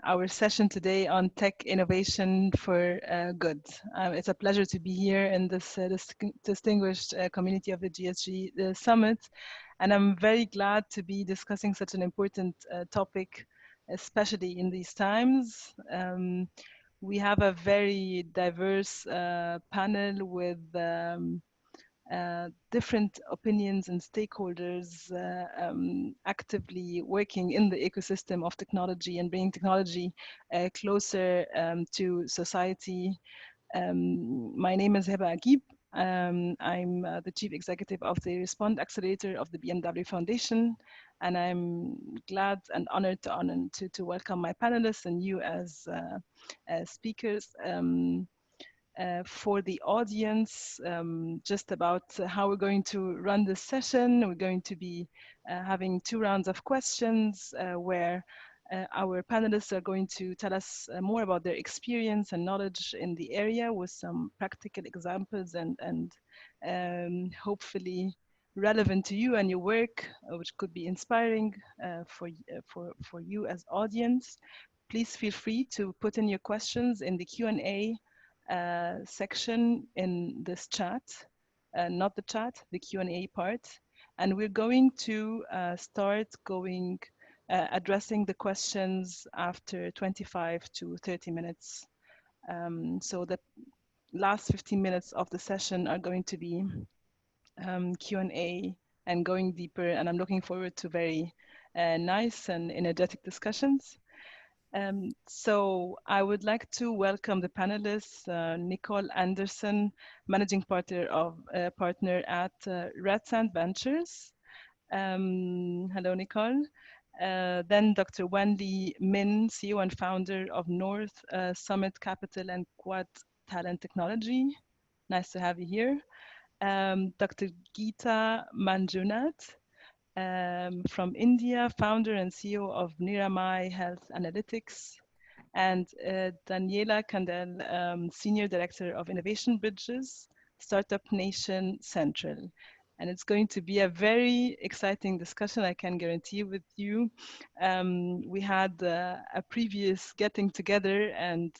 our session today on tech innovation for good. It's a pleasure to be here in this distinguished community of the GSG Summit, and I'm very glad to be discussing such an important topic, especially in these times. We have a very diverse panel with different opinions and stakeholders actively working in the ecosystem of technology and bringing technology closer to society. My name is Heba Aguib. I'm the Chief Executive of the Respond Accelerator of the BMW Foundation, and I'm glad and honored to welcome my panelists and you as speakers. For the audience, just about how we're going to run this session. We're going to be having 2 rounds of questions where our panelists are going to tell us more about their experience and knowledge in the area with some practical examples and hopefully relevant to you and your work, which could be inspiring for you as audience. Please feel free to put in your questions in the Q&A section in this chat, not the chat, the Q&A part. And we're going to start addressing the questions after 25 to 30 minutes. So the last 15 minutes of the session are going to be Q&A and going deeper. And I'm looking forward to very nice and energetic discussions. So I would like to welcome the panelists, Nicole Anderson, Managing Partner at Red Sand Ventures. Hello, Nicole. Then Dr. Wanli Min, CEO and founder of North Summit Capital and Quad Talent Technology. Nice to have you here. Dr. Geetha Manjunath, from India, founder and CEO of Niramai Health Analytics, and Daniela Kandel, Senior Director of Innovation Bridges, Startup Nation Central. And it's going to be a very exciting discussion, I can guarantee with you. We had a previous getting together and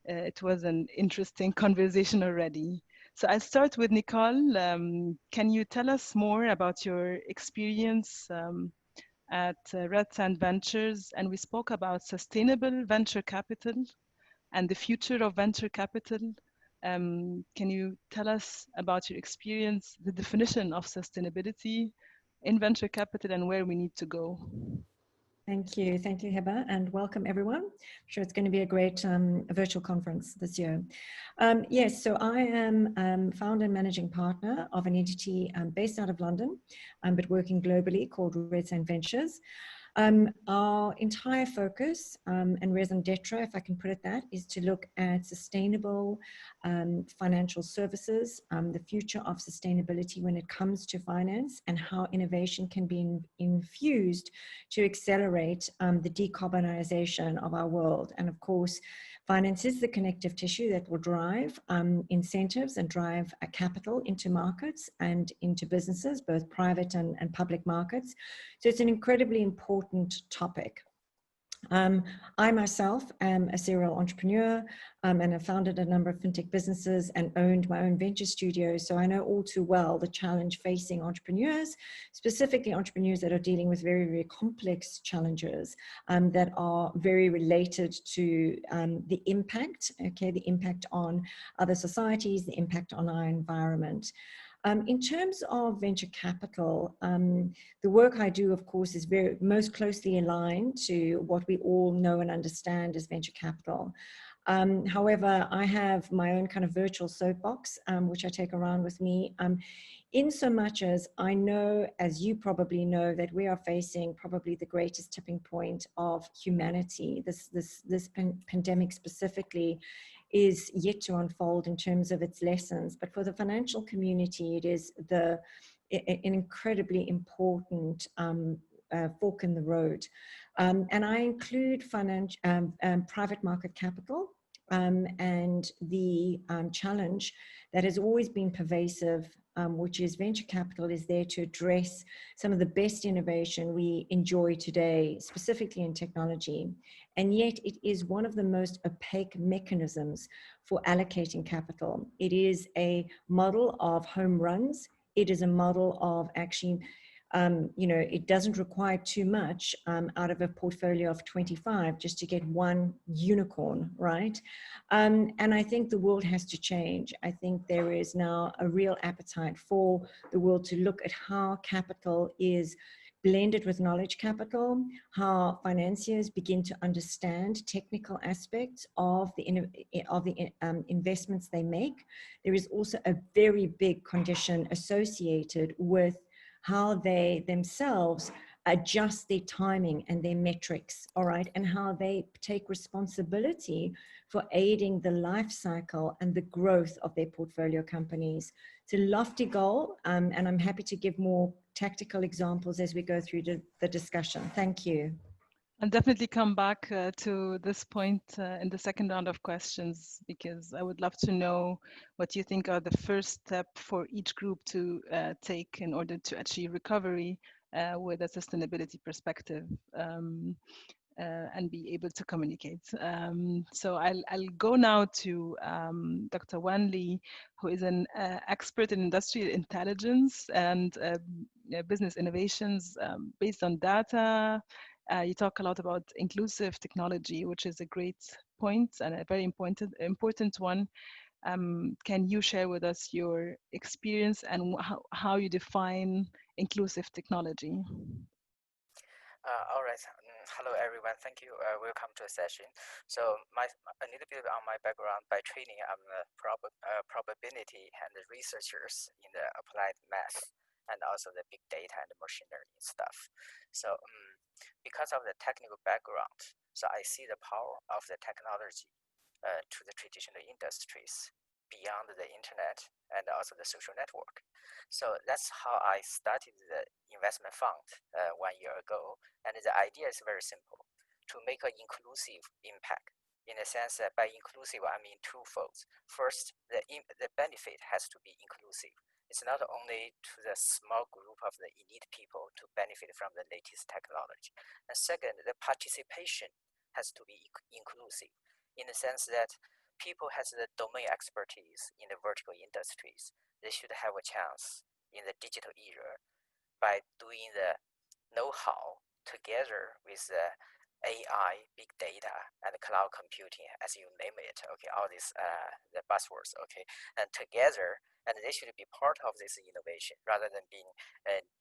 it was an interesting conversation already. So I'll start with Nicole. Can you tell us more about your experience at Red Sand Ventures? And we spoke about sustainable venture capital and the future of venture capital. Can you tell us about your experience, the definition of sustainability in venture capital and where we need to go? Thank you, Heba, and welcome everyone. I'm sure it's going to be a great virtual conference this year. Yes, so I am founder and managing partner of an entity based out of London, but working globally, called Red Sand Ventures. Our entire focus and raison d'etre, if I can put it that, is to look at sustainable financial services, the future of sustainability when it comes to finance, and how innovation can be infused to accelerate the decarbonization of our world. And of course, finance is the connective tissue that will drive incentives and drive capital into markets and into businesses, both private and public markets. So it's an incredibly important topic. I myself am a serial entrepreneur and have founded a number of fintech businesses and owned my own venture studio. So I know all too well the challenge facing entrepreneurs, specifically entrepreneurs that are dealing with very, very complex challenges that are very related to the impact, the impact on other societies, the impact on our environment. In terms of venture capital, the work I do, of course, is most closely aligned to what we all know and understand as venture capital. However, I have my own kind of virtual soapbox, which I take around with me, in so much as I know, as you probably know, that we are facing probably the greatest tipping point of humanity. This pandemic specifically is yet to unfold in terms of its lessons. But for the financial community, it is an incredibly important fork in the road. And I include private market capital and the challenge that has always been pervasive which is venture capital is there to address some of the best innovation we enjoy today, specifically in technology. And yet it is one of the most opaque mechanisms for allocating capital. It is a model of home runs. It is a model of actually it doesn't require too much out of a portfolio of 25 just to get one unicorn, right? And I think the world has to change. I think there is now a real appetite for the world to look at how capital is blended with knowledge capital, how financiers begin to understand technical aspects of the investments they make. There is also a very big condition associated with how they themselves adjust their timing and their metrics, all right, and how they take responsibility for aiding the life cycle and the growth of their portfolio companies. It's a lofty goal, and I'm happy to give more tactical examples as we go through the discussion. Thank you. I'll definitely come back to this point in the second round of questions, because I would love to know what you think are the first step for each group to take in order to achieve recovery with a sustainability perspective and be able to communicate. So I'll go now to Dr. Wanli, who is an expert in industrial intelligence and business innovations based on data. You talk a lot about inclusive technology, which is a great point and a very important one. Can you share with us your experience and how you define inclusive technology? All right. Hello, everyone. Thank you. Welcome to the session. So, a little bit on my background. By training, I'm a probability and researchers in the applied math and also the big data and machine learning stuff. So, because of the technical background, so I see the power of the technology to the traditional industries beyond the internet and also the social network. So that's how I started the investment fund 1 year ago. And the idea is very simple, to make an inclusive impact. In a sense that by inclusive, I mean twofold. First, the benefit has to be inclusive. It's not only to the small group of the elite people to benefit from the latest technology. And second, the participation has to be inclusive in the sense that people has the domain expertise in the vertical industries. They should have a chance in the digital era by doing the know-how together with the AI, big data, and cloud computing, as you name it. Okay, all these the buzzwords. Okay, and together, and they should be part of this innovation rather than being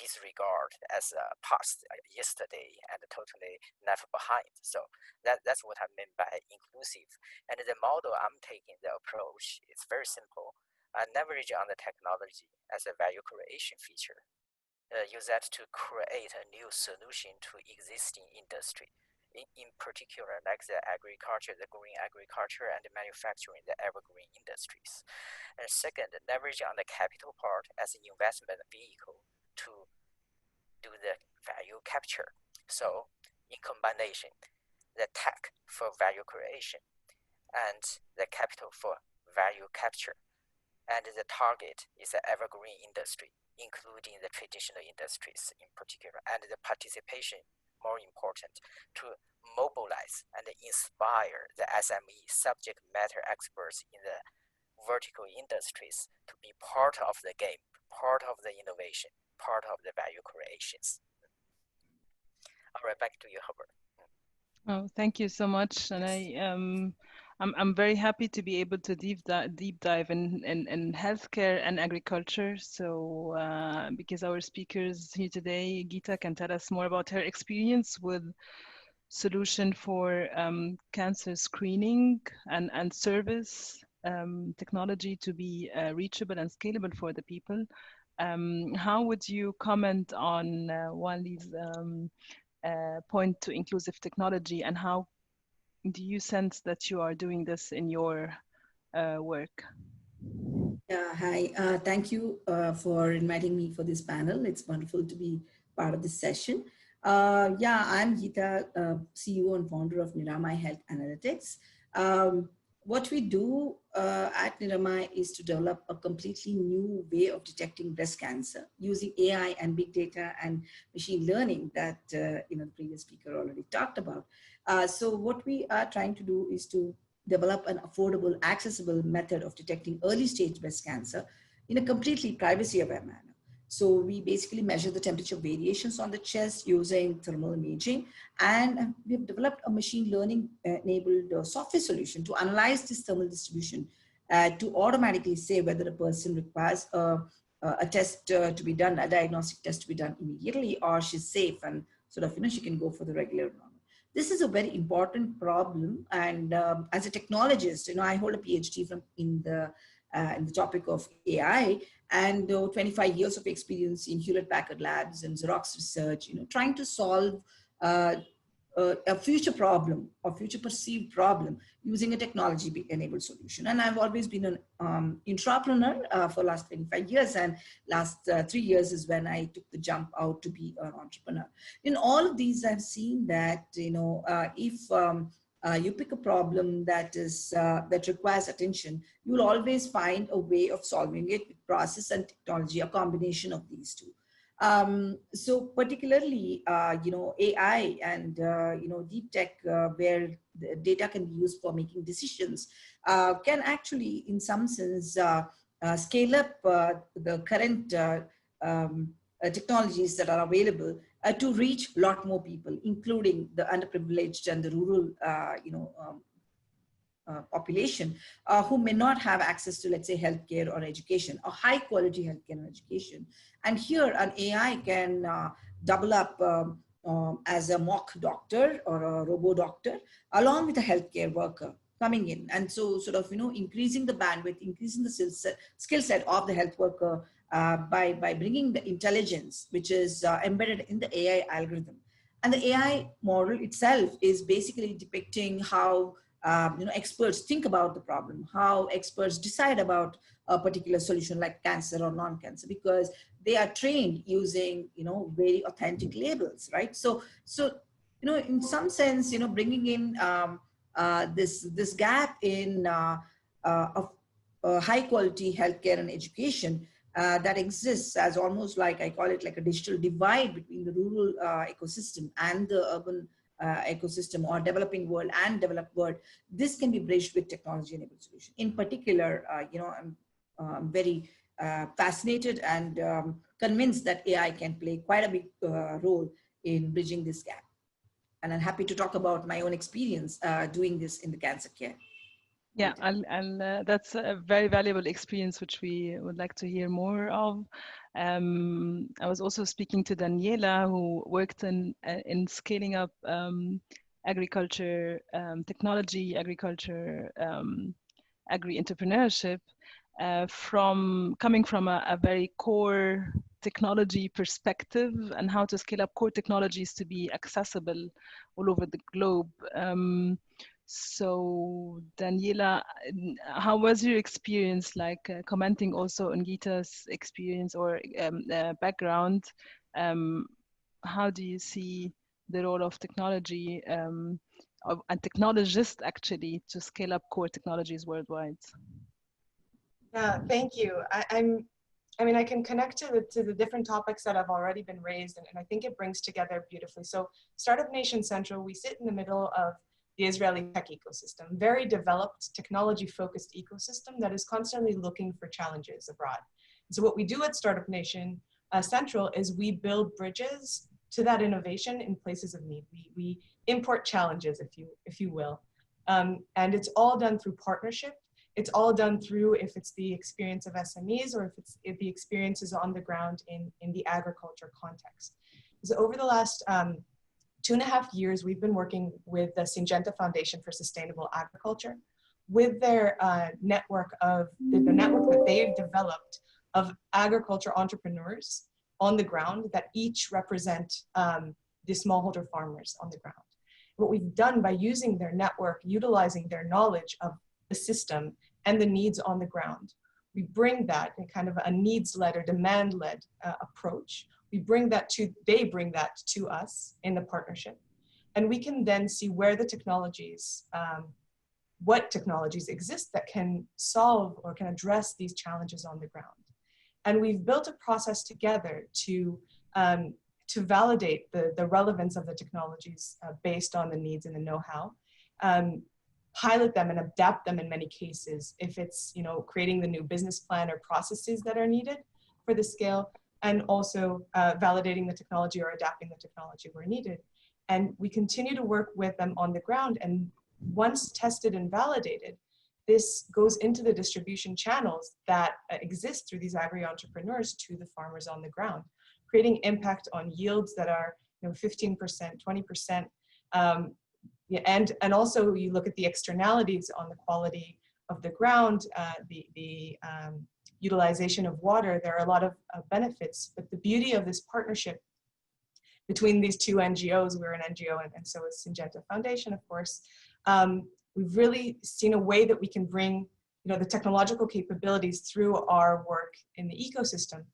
disregarded as past yesterday and totally left behind. So that's what I meant by inclusive. And the model I'm taking, the approach, is very simple. I leverage on the technology as a value creation feature. Use that to create a new solution to existing industry. In particular, like the agriculture, the green agriculture, and the manufacturing, the evergreen industries. And second, leverage on the capital part as an investment vehicle to do the value capture. So, in combination, the tech for value creation and the capital for value capture. And the target is the evergreen industry, including the traditional industries in particular, and the participation, more important, to mobilize and inspire the SME subject matter experts in the vertical industries to be part of the game, part of the innovation, part of the value creations. All right, back to you, Herbert. Oh, thank you so much, and I'm very happy to be able to deep dive in healthcare and agriculture. So because our speakers here today, Geetha can tell us more about her experience with solution for cancer screening and service technology to be reachable and scalable for the people. How would you comment on Wanli's point to inclusive technology, and how do you sense that you are doing this in your work? Yeah, hi. Thank you for inviting me for this panel. It's wonderful to be part of this session. Yeah, I'm Geetha, CEO and founder of Niramai Health Analytics. what we do at Nirama is to develop a completely new way of detecting breast cancer using AI and big data and machine learning that the previous speaker already talked about. So what we are trying to do is to develop an affordable, accessible method of detecting early stage breast cancer in a completely privacy aware manner. So we basically measure the temperature variations on the chest using thermal imaging, and we've developed a machine learning enabled software solution to analyze this thermal distribution to automatically say whether a person requires a test to be done, a diagnostic test to be done immediately, or she's safe and sort of, she can go for the regular normal. This is a very important problem. And as a technologist, I hold a PhD in the topic of AI, and 25 years of experience in Hewlett Packard Labs and Xerox Research, trying to solve a future problem or future perceived problem using a technology-enabled solution. And I've always been an entrepreneur for the last 25 years, and last 3 years is when I took the jump out to be an entrepreneur. In all of these, I've seen that, if you pick a problem that requires attention, you'll always find a way of solving it with process and technology, a combination of these two. So particularly, AI and, deep tech, where the data can be used for making decisions, can actually, in some sense, scale up the current technologies that are available to reach a lot more people, including the underprivileged and the rural, population who may not have access to, let's say, healthcare or education, or high quality healthcare and education. And here an AI can double up as a mock doctor or a robo doctor, along with a healthcare worker coming in. And so sort of, increasing the bandwidth, increasing the skill set of the health worker by bringing the intelligence, which is embedded in the AI algorithm. And the AI model itself is basically depicting how experts think about the problem, how experts decide about a particular solution like cancer or non-cancer, because they are trained using, very authentic labels, right? So, in some sense, bringing in this gap in of high quality healthcare and education that exists as almost like, I call it like a digital divide between the rural ecosystem and the urban ecosystem, or developing world and developed world. This can be bridged with technology-enabled solution. In particular, I'm very fascinated and convinced that AI can play quite a big role in bridging this gap. And I'm happy to talk about my own experience doing this in the cancer care. Yeah, that's a very valuable experience, which we would like to hear more of. I was also speaking to Daniela, who worked in scaling up agriculture technology, agriculture, agri-entrepreneurship, coming from a very core technology perspective, and how to scale up core technologies to be accessible all over the globe. So Daniela, how was your experience, like commenting also on Geetha's experience or background? How do you see the role of technology and technologists actually to scale up core technologies worldwide? Yeah, thank you. I mean, I can connect to the different topics that have already been raised, and I think it brings together beautifully. So Startup Nation Central, we sit in the middle of the Israeli tech ecosystem, very developed, technology-focused ecosystem that is constantly looking for challenges abroad. So what we do at Startup Nation Central is we build bridges to that innovation in places of need. We import challenges, if you will. And it's all done through partnership. It's all done through, if it's the experience of SMEs or if the experiences on the ground in the agriculture context. So over the last 2.5 years, we've been working with the Syngenta Foundation for Sustainable Agriculture with their network of, the network that they've developed of agriculture entrepreneurs on the ground that each represent the smallholder farmers on the ground. What we've done by using their network, utilizing their knowledge of the system and the needs on the ground, we bring that in kind of a needs-led or demand-led approach. They bring that to us in the partnership. And we can then see where the technologies what technologies exist that can solve or can address these challenges on the ground. And we've built a process together to validate the relevance of the technologies based on the needs and the know-how, pilot them and adapt them in many cases if it's, you know, creating the new business plan or processes that are needed for the scale, and also validating the technology or adapting the technology where needed. And we continue to work with them on the ground, and once tested and validated, this goes into the distribution channels that exist through these agri-entrepreneurs to the farmers on the ground, creating impact on yields that are, you know, 15%, 20%. And also you look at the externalities on the quality of the ground, the utilization of water. There are a lot of benefits, but the beauty of this partnership between these two NGOs, we're an NGO and so is Syngenta Foundation, of course, we've really seen a way that we can bring, you know, the technological capabilities through our work in the ecosystem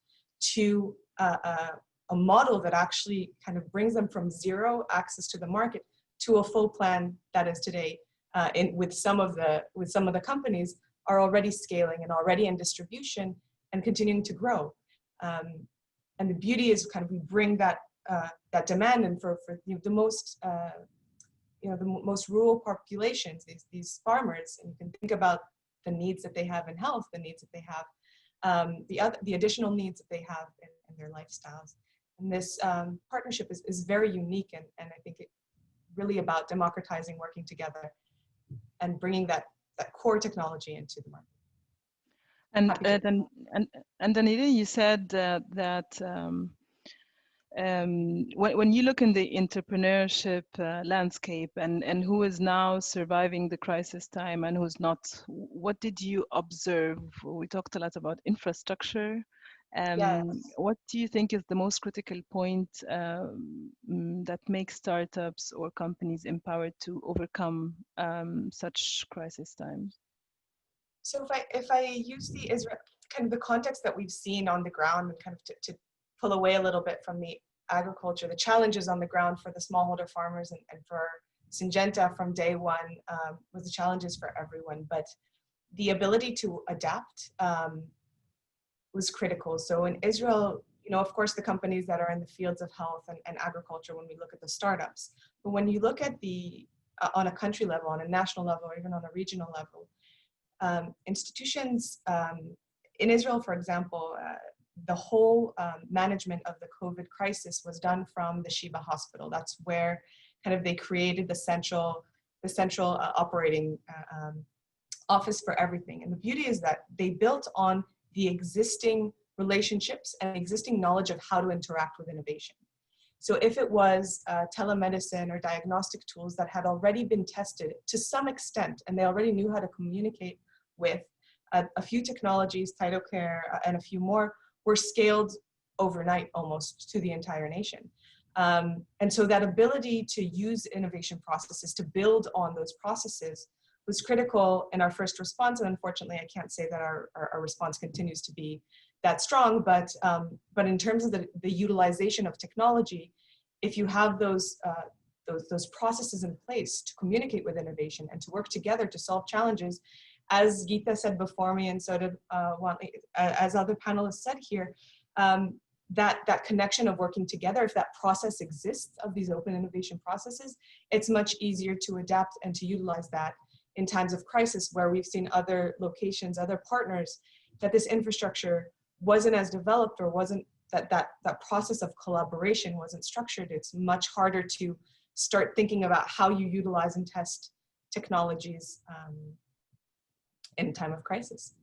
to a model that actually kind of brings them from zero access to the market to a full plan that is today, with some of the companies are already scaling and already in distribution and continuing to grow. And the beauty is kind of we bring that that demand in for you know, the most the most rural populations, these farmers, and you can think about the needs that they have in health, the needs that they have, the additional needs that they have in their lifestyles. And this partnership is very unique, and I think it really about democratizing, working together, and bringing that core technology into the market. And Daniela, you said that when you look in the entrepreneurship landscape and who is now surviving the crisis time and who's not, what did you observe? We talked a lot about infrastructure. Yes. What do you think is the most critical point that makes startups or companies empowered to overcome such crisis times? So if I use the Israel, kind of the context that we've seen on the ground, and kind of to pull away a little bit from the agriculture, the challenges on the ground for the smallholder farmers and for Syngenta from day one was the challenges for everyone, but the ability to adapt was critical. So in Israel, you know, of course, the companies that are in the fields of health and agriculture, when we look at the startups, but when you look at the, on a country level, on a national level, or even on a regional level, institutions in Israel, for example, the whole management of the COVID crisis was done from the Heba hospital. That's where kind of they created the central operating office for everything. And the beauty is that they built on the existing relationships and existing knowledge of how to interact with innovation. So if it was telemedicine or diagnostic tools that had already been tested to some extent, and they already knew how to communicate with a few technologies, TytoCare and a few more, were scaled overnight almost to the entire nation. And so that ability to use innovation processes to build on those processes was critical in our first response. And unfortunately, I can't say that our response continues to be that strong, but in terms of the utilization of technology, if you have those processes in place to communicate with innovation and to work together to solve challenges, as Geetha said before me, and so did Wanli, as other panelists said here, that connection of working together, if that process exists of these open innovation processes, it's much easier to adapt and to utilize that in times of crisis, where we've seen other locations, other partners, that this infrastructure wasn't as developed, or wasn't that process of collaboration wasn't structured. It's much harder to start thinking about how you utilize and test technologies in time of crisis.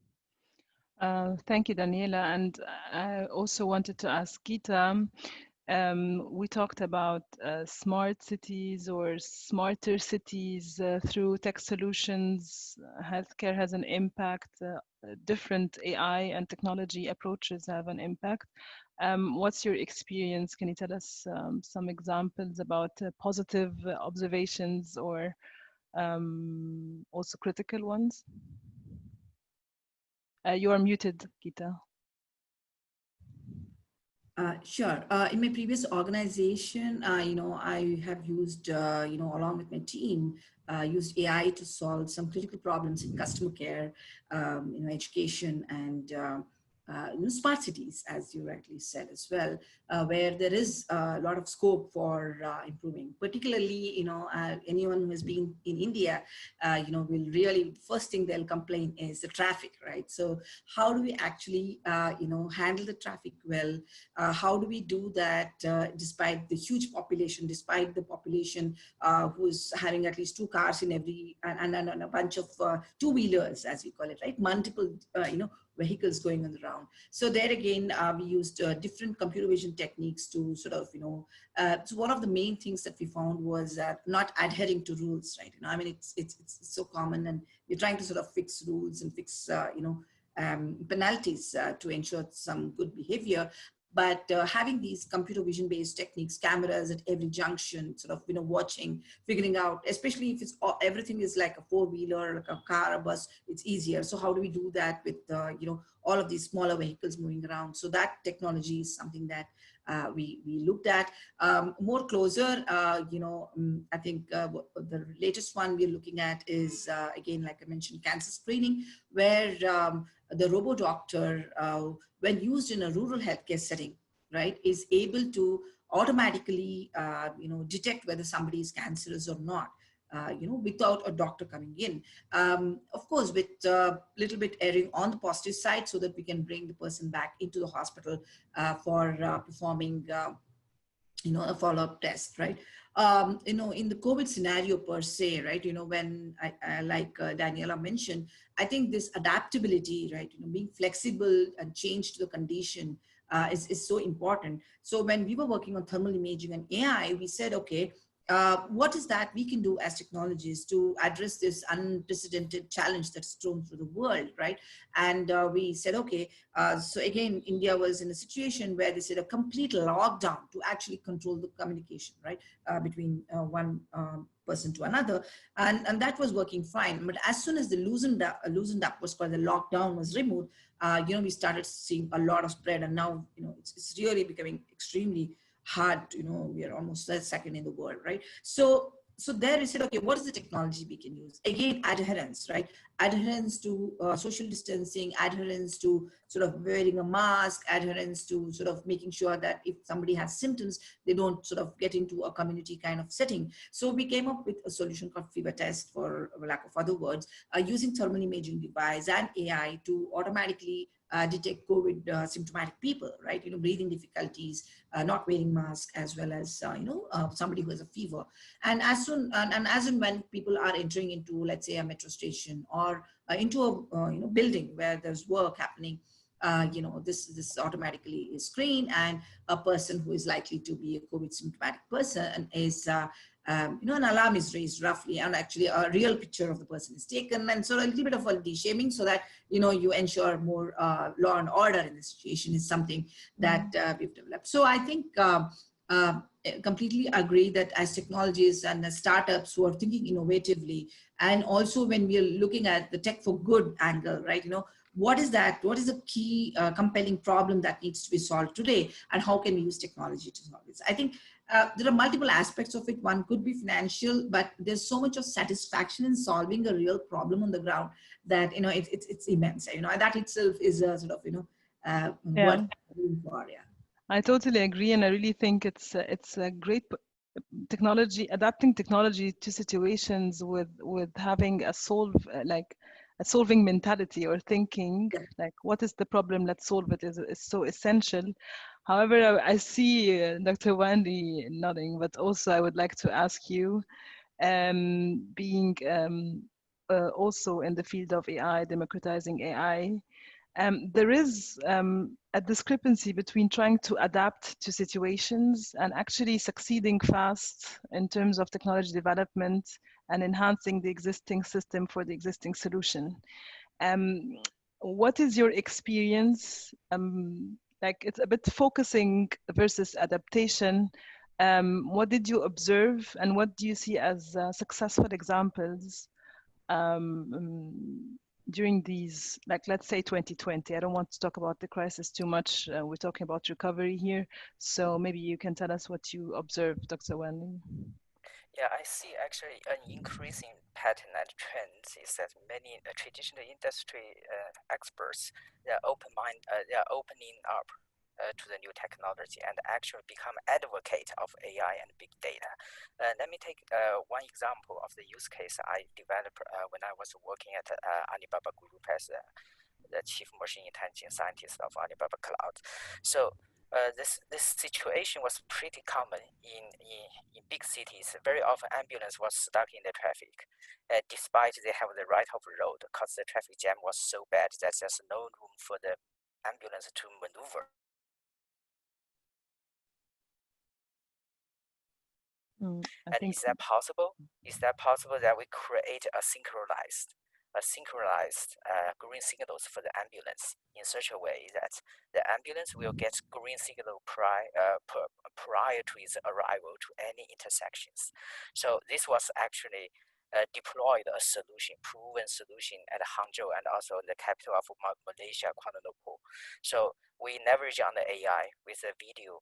Thank you, Daniela. And I also wanted to ask Geetha, we talked about smart cities or smarter cities through tech solutions. Healthcare has an impact. Different AI and technology approaches have an impact. What's your experience? Can you tell us some examples about positive observations or also critical ones? You are muted, Geetha. Sure. In my previous organization, I have used, along with my team, used AI to solve some critical problems in customer care, education, and smart cities, as you rightly said as well, where there is a lot of scope for improving. Particularly, anyone who has been in India, will really, first thing they'll complain is the traffic, right? So how do we actually, handle the traffic well? How do we do that despite the huge population, despite the population who's having at least 2 cars in every, and a bunch of two-wheelers, as we call it, right? Multiple, vehicles going on the round. So there again, we used different computer vision techniques to sort of, so one of the main things that we found was not adhering to rules, right? I mean, it's so common, and you're trying to sort of fix rules and fix, penalties to ensure some good behavior. But having these computer vision based techniques, cameras at every junction, sort of, watching, figuring out, especially if it's everything is like a four-wheeler, like a car, a bus, it's easier. So how do we do that with, all of these smaller vehicles moving around? So that technology is something that we looked at more closer. I think the latest one we're looking at is, again, like I mentioned, cancer screening, where the robo-doctor, when used in a rural healthcare setting, right, is able to automatically, detect whether somebody is cancerous or not, without a doctor coming in. Of course, with a little bit erring on the positive side, so that we can bring the person back into the hospital for performing a follow-up test, right? In the COVID scenario per se, right? When I like Daniela mentioned, I think this adaptability, right? Being flexible and change to the condition is so important. So when we were working on thermal imaging and AI, we said, okay, what is that we can do as technologists to address this unprecedented challenge that's thrown through the world, right? And we said, okay, so again, India was in a situation where they said a complete lockdown to actually control the communication, right, between one person to another, and that was working fine. But as soon as the loosened up, was called the lockdown was removed, we started seeing a lot of spread, and now it's really becoming extremely hard. We are almost the second in the world, right? So there we said, okay, what is the technology we can use? Again, adherence, right? Adherence to social distancing, adherence to sort of wearing a mask, adherence to sort of making sure that if somebody has symptoms, they don't sort of get into a community kind of setting. So we came up with a solution called fever test, for lack of other words, using thermal imaging device and AI to automatically detect COVID symptomatic people, right? Breathing difficulties, not wearing masks, as well as, somebody who has a fever. And as and when people are entering into, let's say, a metro station or into a building where there's work happening, this automatically is screened, and a person who is likely to be a COVID symptomatic person is an alarm is raised roughly, and actually a real picture of the person is taken, and so a little bit of a de-shaming, so that you ensure more law and order in the situation is something that we've developed. So I think completely agree that as technologists and as startups who are thinking innovatively, and also when we are looking at the tech for good angle, right? What is that? What is the key compelling problem that needs to be solved today, and how can we use technology to solve this? I think there are multiple aspects of it. One could be financial, but there's so much of satisfaction in solving a real problem on the ground that it's immense. That itself is a sort of worth doing for. Yeah, I totally agree, and I really think it's a great technology, adapting technology to situations with having a solving mentality or thinking, like what is the problem, let's solve it, is so essential. However, I see Dr. Wanli nodding, but also I would like to ask you, being also in the field of AI, democratizing AI, there is a discrepancy between trying to adapt to situations and actually succeeding fast in terms of technology development and enhancing the existing system for the existing solution. What is your experience? Like, it's a bit focusing versus adaptation. What did you observe, and what do you see as successful examples during these, like, let's say 2020, I don't want to talk about the crisis too much. We're talking about recovery here. So maybe you can tell us what you observed, Dr. Wanli. Yeah, I see actually an increasing pattern and trend is that many traditional industry experts, they are opening up to the new technology and actually become advocate of AI and big data. Let me take one example of the use case I developed when I was working at Alibaba Group as the chief machine intelligence scientist of Alibaba Cloud. So this situation was pretty common in big cities. Very often ambulance was stuck in the traffic, despite they have the right of road, because the traffic jam was so bad that there's no room for the ambulance to maneuver. And is that possible? Is that possible that we create a synchronized green signals for the ambulance in such a way that the ambulance will get green signal prior to its arrival to any intersections. So this was actually deployed a solution, proven solution at Hangzhou and also the capital of Malaysia, Kuala Lumpur. So we leverage on the AI with the video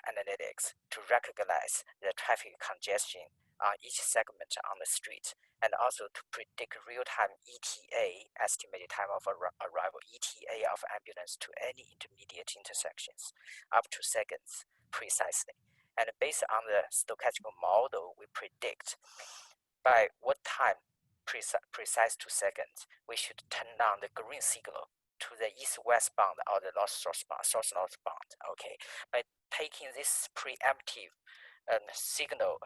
analytics to recognize the traffic congestion on each segment on the street, and also to predict real-time ETA, estimated time of arrival, ETA of ambulance to any intermediate intersections, up to seconds precisely. And based on the stochastic model, we predict by what time, precise 2 seconds, we should turn on the green signal to the east-west bound or the north-north bound. Okay, by taking this preemptive signal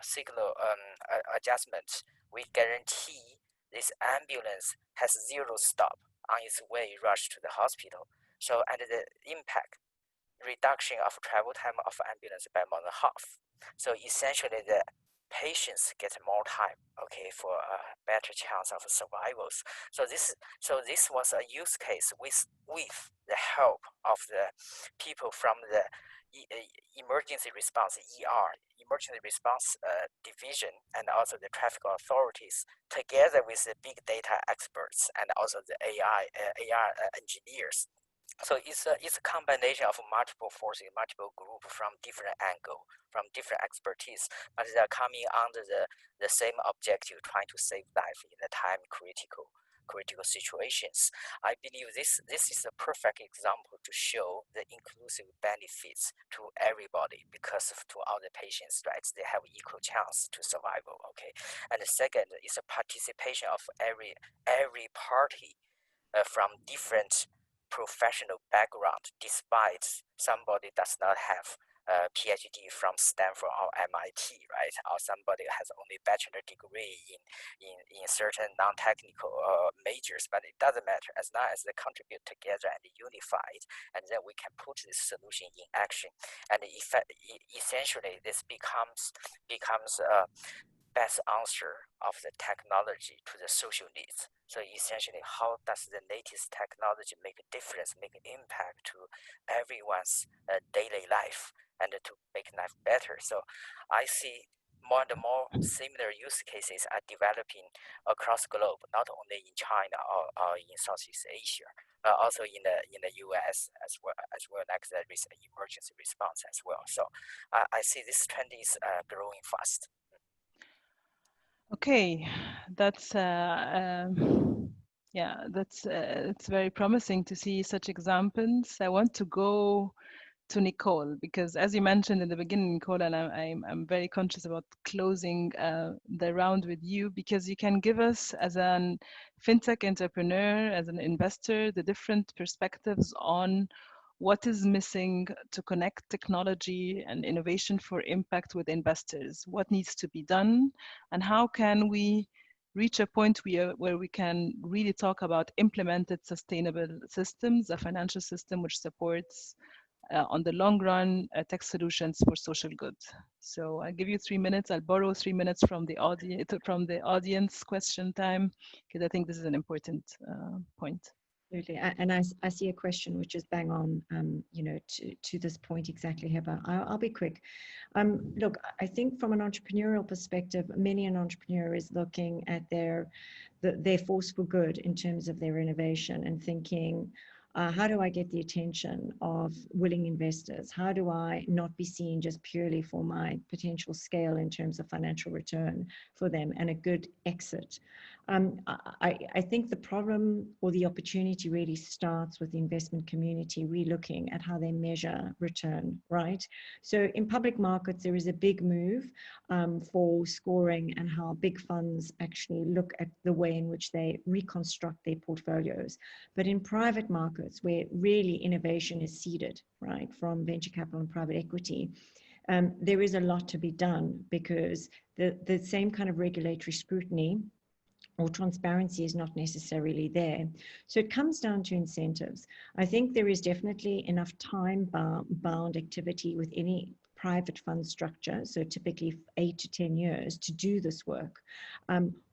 adjustment, we guarantee this ambulance has zero stop on its way rush to the hospital. So, and the impact reduction of travel time of ambulance by more than half. So essentially, the patients get more time, okay, for a better chance of survivals. So this was a use case with the help of the people from the emergency response emergency response division, and also the traffic authorities, together with the big data experts and also the AI engineers. So it's a combination of multiple forces, multiple groups from different angle, from different expertise, but they're coming under the same objective, trying to save life in the time critical situations. I believe this is a perfect example to show the inclusive benefits to everybody, because to all the patients, right, they have equal chance to survival. Okay, and the second is a participation of every party from different professional background, despite somebody does not have a PhD from Stanford or MIT, right? Or somebody has only bachelor degree in certain non-technical majors, but it doesn't matter as long as they contribute together and unified, and then we can put this solution in action. And essentially, this becomes a best answer of the technology to the social needs. So essentially, how does the latest technology make a difference, make an impact to everyone's daily life, and to make life better? So I see more and more similar use cases are developing across the globe, not only in China or in Southeast Asia, but also in the US as well like the emergency response as well. So I see this trend is growing fast. Okay, that's yeah, that's it's very promising to see such examples. I want to go to Nicole, because as you mentioned in the beginning, Nicole, and I'm very conscious about closing the round with you, because you can give us, as an fintech entrepreneur, as an investor, the different perspectives on what is missing to connect technology and innovation for impact with investors. What needs to be done, and how can we reach a point where we can really talk about implemented sustainable systems, a financial system which supports on the long run, tech solutions for social good. So I'll give you 3 minutes. I'll borrow 3 minutes from the audience question time, because I think this is an important point. Absolutely. And I see a question which is bang on, you know, to this point exactly, Heba. I'll be quick. Look, I think from an entrepreneurial perspective, many an entrepreneur is looking at their force for good in terms of their innovation and thinking, how do I get the attention of willing investors? How do I not be seen just purely for my potential scale in terms of financial return for them and a good exit? I think the problem or the opportunity really starts with the investment community relooking at how they measure return, right? So in public markets, there is a big move for scoring and how big funds actually look at the way in which they reconstruct their portfolios. But in private markets, where really innovation is seeded, right, from venture capital and private equity, there is a lot to be done because the same kind of regulatory scrutiny or transparency is not necessarily there. So it comes down to incentives. I think there is definitely enough time-bound activity with any private fund structure, so typically 8 to 10 years, to do this work.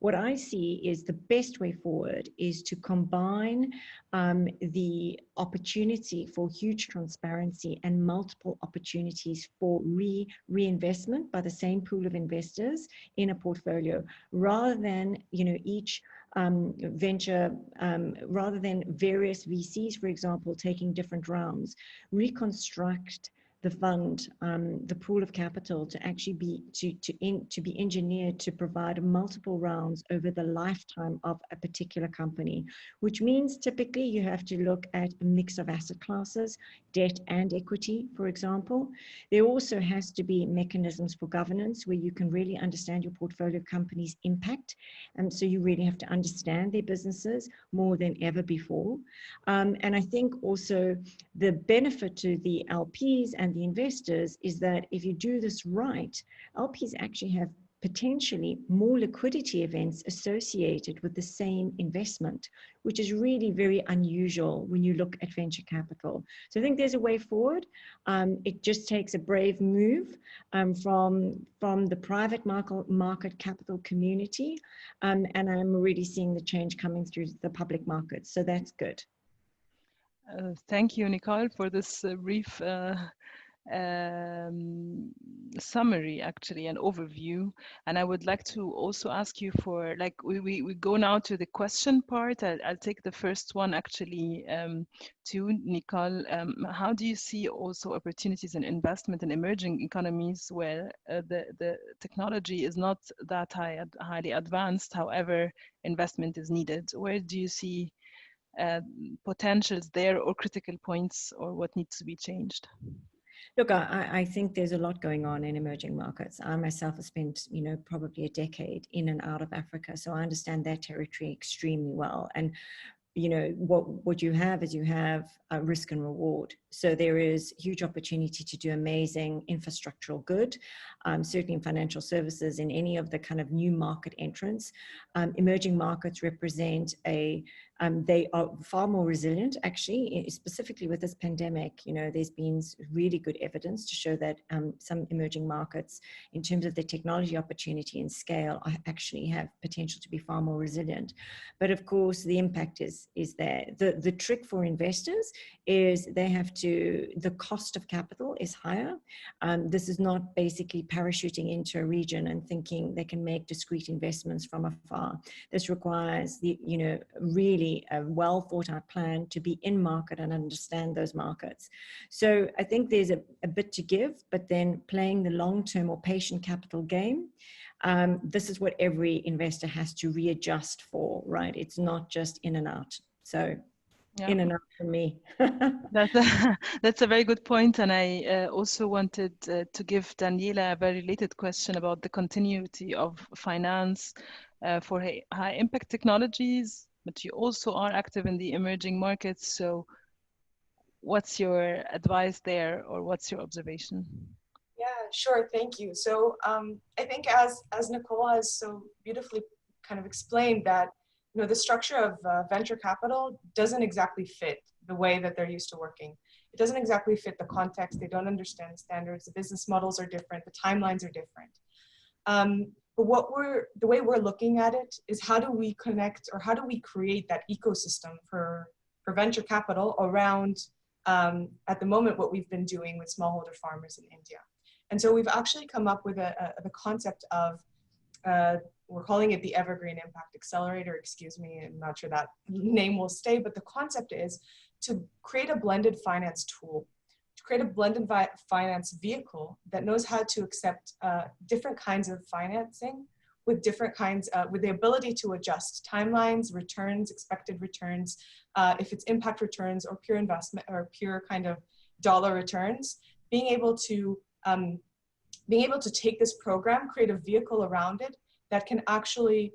What I see is the best way forward is to combine the opportunity for huge transparency and multiple opportunities for reinvestment by the same pool of investors in a portfolio, rather than, you know, each venture, rather than various VCs, for example, taking different rounds, reconstruct the fund, the pool of capital to actually be to be engineered to provide multiple rounds over the lifetime of a particular company, which means typically you have to look at a mix of asset classes, debt and equity, for example. There also has to be mechanisms for governance where you can really understand your portfolio company's impact. And so you really have to understand their businesses more than ever before. And I think also the benefit to the LPs and the investors is that if you do this right, LPs actually have potentially more liquidity events associated with the same investment, which is really very unusual when you look at venture capital. So I think there's a way forward. It just takes a brave move from the private market capital community. And I'm already seeing the change coming through the public markets. So that's good. Thank you, Nicole, for this brief summary, actually, an overview. And I would like to also ask you for, like, we go now to the question part. I'll take the first one, actually, to Nicole. How do you see also opportunities in investment in emerging economies where the technology is not that highly advanced, however, investment is needed? Where do you see potentials there, or critical points, or what needs to be changed? Look, I think there's a lot going on in emerging markets. I myself have spent, you know, probably a decade in and out of Africa, so I understand that territory extremely well. And you know, what you have is you have a risk and reward. So there is huge opportunity to do amazing infrastructural good, certainly in financial services, in any of the kind of new market entrants. Emerging markets represent they are far more resilient, actually, specifically with this pandemic. You know, there's been really good evidence to show that some emerging markets, in terms of their technology opportunity and scale, actually have potential to be far more resilient. But of course, the impact is there. The trick for investors is the cost of capital is higher. This is not basically parachuting into a region and thinking they can make discrete investments from afar. This requires really a well thought out plan to be in market and understand those markets. So I think there's a bit to give, but then playing the long-term or patient capital game, this is what every investor has to readjust for, right? It's not just in and out. So yeah. In and out for me. That's a very good point. And I also wanted to give Daniela a very related question about the continuity of finance for high impact technologies, but you also are active in the emerging markets. So what's your advice there, or what's your observation? Yeah, sure. Thank you. So I think as Nicole has so beautifully kind of explained, that the structure of venture capital doesn't exactly fit the way that they're used to working. It doesn't exactly fit the context. They don't understand the standards. The business models are different. The timelines are different. But the way we're looking at it is, how do we connect, or how do we create that ecosystem for for venture capital around, at the moment, what we've been doing with smallholder farmers in India. And so we've actually come up with the concept of, we're calling it the Evergreen Impact Accelerator, excuse me, I'm not sure that name will stay, but the concept is to create a blended finance tool, to create a blended finance vehicle that knows how to accept different kinds of financing with different kinds, with the ability to adjust timelines, returns, expected returns, if it's impact returns or pure investment or pure kind of dollar returns, being able to take this program, create a vehicle around it that can actually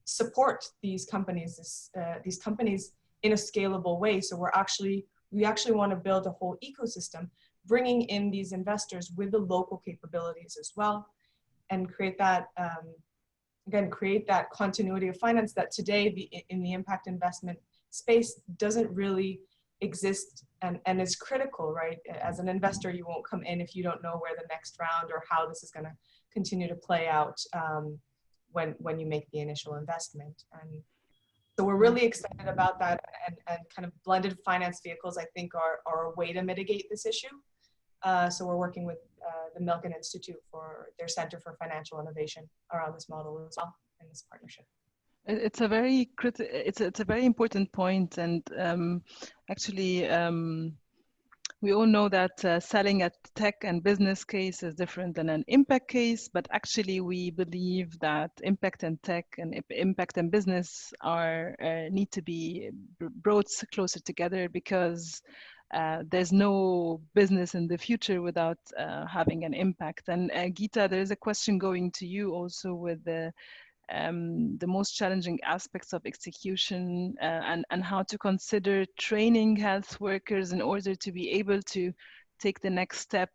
support these companies in a scalable way. So we actually want to build a whole ecosystem, bringing in these investors with the local capabilities as well, and create that, again, create that continuity of finance that today in the impact investment space doesn't really exist and is critical, right? As an investor, you won't come in if you don't know where the next round or how this is going to continue to play out when you make the initial investment. And so we're really excited about that, and kind of blended finance vehicles, I think, are a way to mitigate this issue. So we're working with the Milken Institute for their Center for Financial Innovation around this model as well in this partnership. It's a very it's a very important point, and actually we all know that selling a tech and business case is different than an impact case, but actually we believe that impact and tech and impact and business are need to be brought closer together, because there's no business in the future without having an impact. And Geetha, there is a question going to you also with the most challenging aspects of execution and how to consider training health workers in order to be able to take the next step.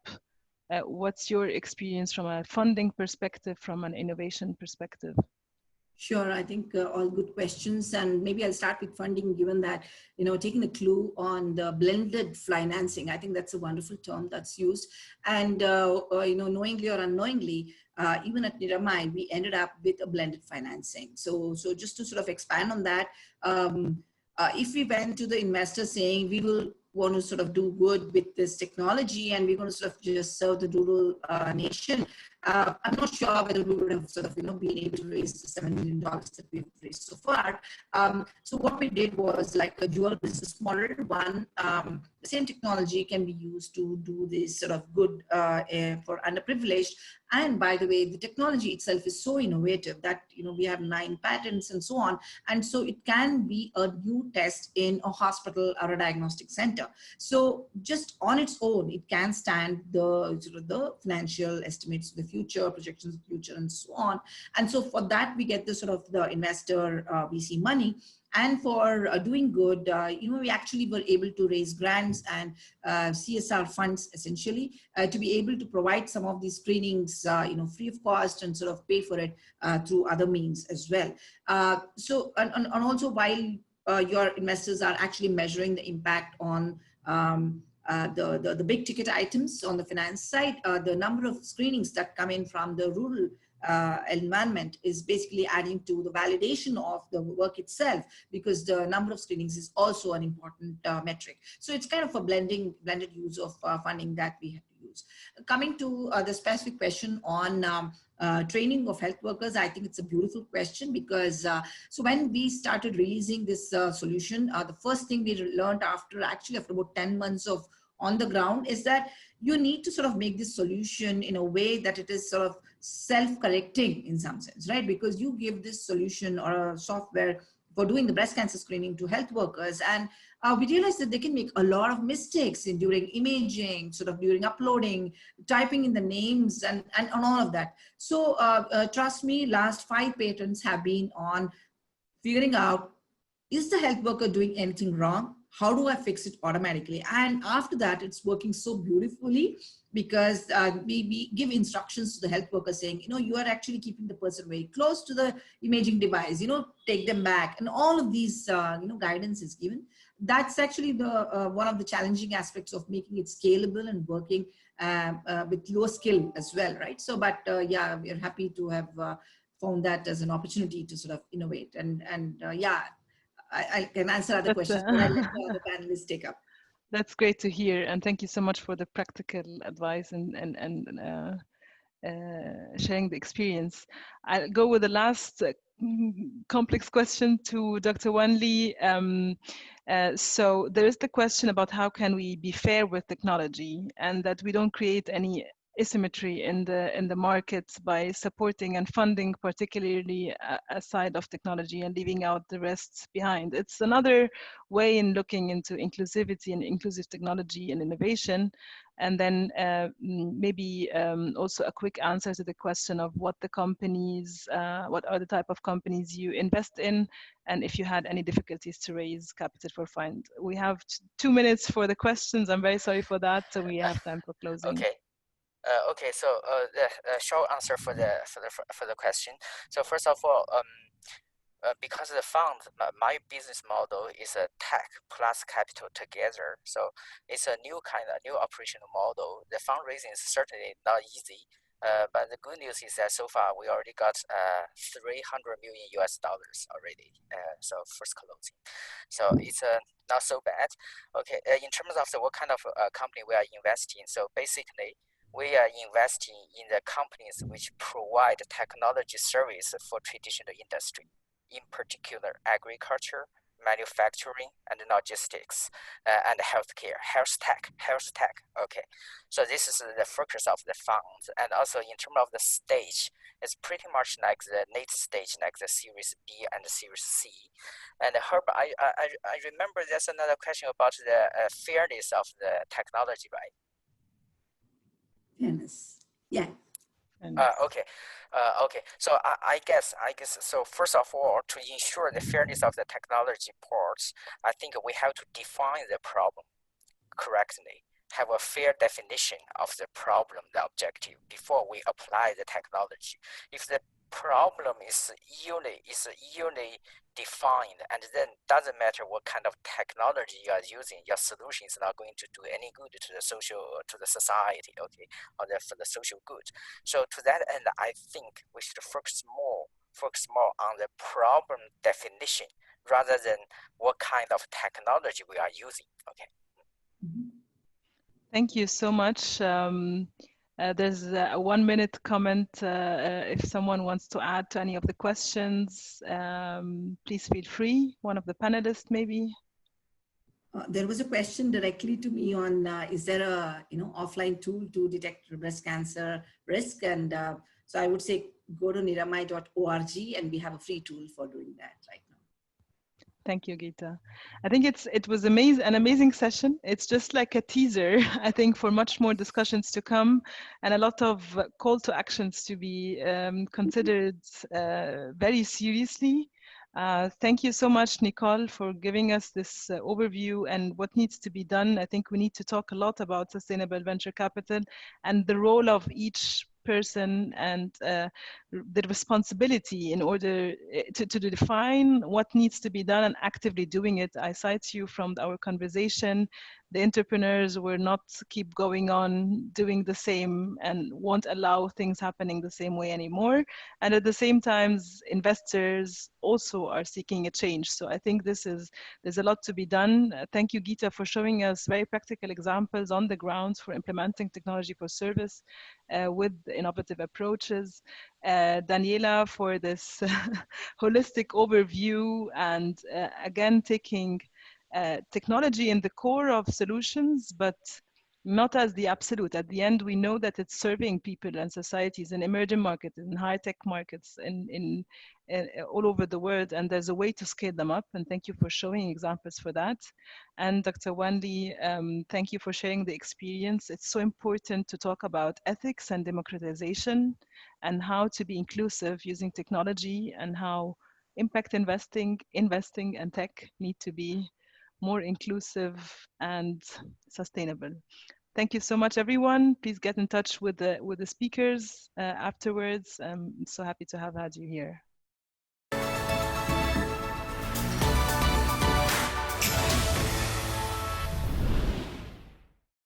What's your experience from a funding perspective, from an innovation perspective? Sure, I think all good questions, and maybe I'll start with funding, given that, taking the clue on the blended financing. I think that's a wonderful term that's used, and knowingly or unknowingly, even at Niramai, we ended up with a blended financing. So just to sort of expand on that, if we went to the investor saying we will want to sort of do good with this technology and we're going to sort of just serve the rural nation, I'm not sure whether we would have sort of, been able to raise the $7 million that we've raised so far. So what we did was like a dual business model. One, the same technology can be used to do this sort of good for underprivileged. And by the way, the technology itself is so innovative that, we have 9 patents and so on. And so it can be a new test in a hospital or a diagnostic center. So just on its own, it can stand the financial estimates of the future, projections of the future, and so on. And so for that, we get the sort of the investor VC money. And for doing good, we actually were able to raise grants and CSR funds, essentially, to be able to provide some of these screenings, free of cost, and sort of pay for it through other means as well. So, and also while your investors are actually measuring the impact on the big ticket items on the finance side, the number of screenings that come in from the rural environment is basically adding to the validation of the work itself, because the number of screenings is also an important metric. So it's kind of a blended use of funding that we have to use. Coming to the specific question on training of health workers, I think it's a beautiful question, because so when we started releasing this solution, the first thing we learned after about 10 months of on the ground is that you need to sort of make this solution in a way that it is sort of self-correcting in some sense, right? Because you give this solution or a software for doing the breast cancer screening to health workers, and we realized that they can make a lot of mistakes during imaging, sort of during uploading, typing in the names, and all of that. So trust me, last 5 patents have been on figuring out, is the health worker doing anything wrong? How do I fix it automatically? And after that, it's working so beautifully, because we give instructions to the health worker saying, you are actually keeping the person very close to the imaging device, take them back. And all of these, guidance is given. That's actually the one of the challenging aspects of making it scalable and working with low skill as well, right? So, but yeah, we're happy to have found that as an opportunity to sort of innovate. And yeah, I can answer other questions, but I'll let the other panelists take up. That's great to hear, and thank you so much for the practical advice and sharing the experience. I'll go with the last complex question to Dr. Wanli. So there is the question about how can we be fair with technology and that we don't create any asymmetry in the markets by supporting and funding particularly a side of technology and leaving out the rest behind. It's another way in looking into inclusivity and inclusive technology and innovation. And then maybe also a quick answer to the question of what the companies, what are the type of companies you invest in, and if you had any difficulties to raise capital for fund. We have 2 minutes for the questions. I'm very sorry for that. So we have time for closing. Okay. Okay, so the short answer for the question. So first of all, because the fund, my business model is a tech plus capital together. So it's a new operational model. The fundraising is certainly not easy, but the good news is that so far we already got $300 million already. So first closing. So it's not so bad. Okay, in terms of what kind of company we are investing, so basically we are investing in the companies which provide technology service for traditional industry, in particular agriculture, manufacturing, and logistics, and healthcare, health tech. Okay, so this is the focus of the fund. And also in terms of the stage, it's pretty much like the late stage, like the Series B and the Series C. And Heba, I remember there's another question about the fairness of the technology, right? Fairness. Yeah. Okay. Okay. So I guess so. First of all, to ensure the fairness of the technology parts, I think we have to define the problem correctly, have a fair definition of the problem, the objective, before we apply the technology. If the problem is yearly defined, and then doesn't matter what kind of technology you are using, your solution is not going to do any good to the society, okay, or for the social good. So to that end, I think we should focus more on the problem definition rather than what kind of technology we are using. Okay. Thank you so much. There's a 1 minute comment. If someone wants to add to any of the questions, please feel free. One of the panelists, maybe. There was a question directly to me on, is there a offline tool to detect breast cancer risk? And so I would say go to niramai.org and we have a free tool for doing that right now. Thank you, Geetha. I think it was an amazing session. It's just like a teaser, I think, for much more discussions to come and a lot of call to actions to be considered very seriously. Thank you so much, Nicole, for giving us this overview and what needs to be done. I think we need to talk a lot about sustainable venture capital and the role of each person and the responsibility in order to define what needs to be done and actively doing it. I cite you from our conversation. The entrepreneurs will not keep going on doing the same and won't allow things happening the same way anymore. And at the same time, investors also are seeking a change. So I think there's a lot to be done. Thank you, Geetha, for showing us very practical examples on the grounds for implementing technology for service with innovative approaches. Daniela, for this holistic overview and again, taking technology in the core of solutions, but not as the absolute. At the end, we know that it's serving people and societies in emerging markets, in high-tech markets, in all over the world, and there's a way to scale them up. And thank you for showing examples for that. And Dr. Wanli, thank you for sharing the experience. It's so important to talk about ethics and democratization and how to be inclusive using technology and how impact investing and tech need to be more inclusive and sustainable. Thank you so much, everyone. Please get in touch with the speakers afterwards. I'm so happy to have had you here.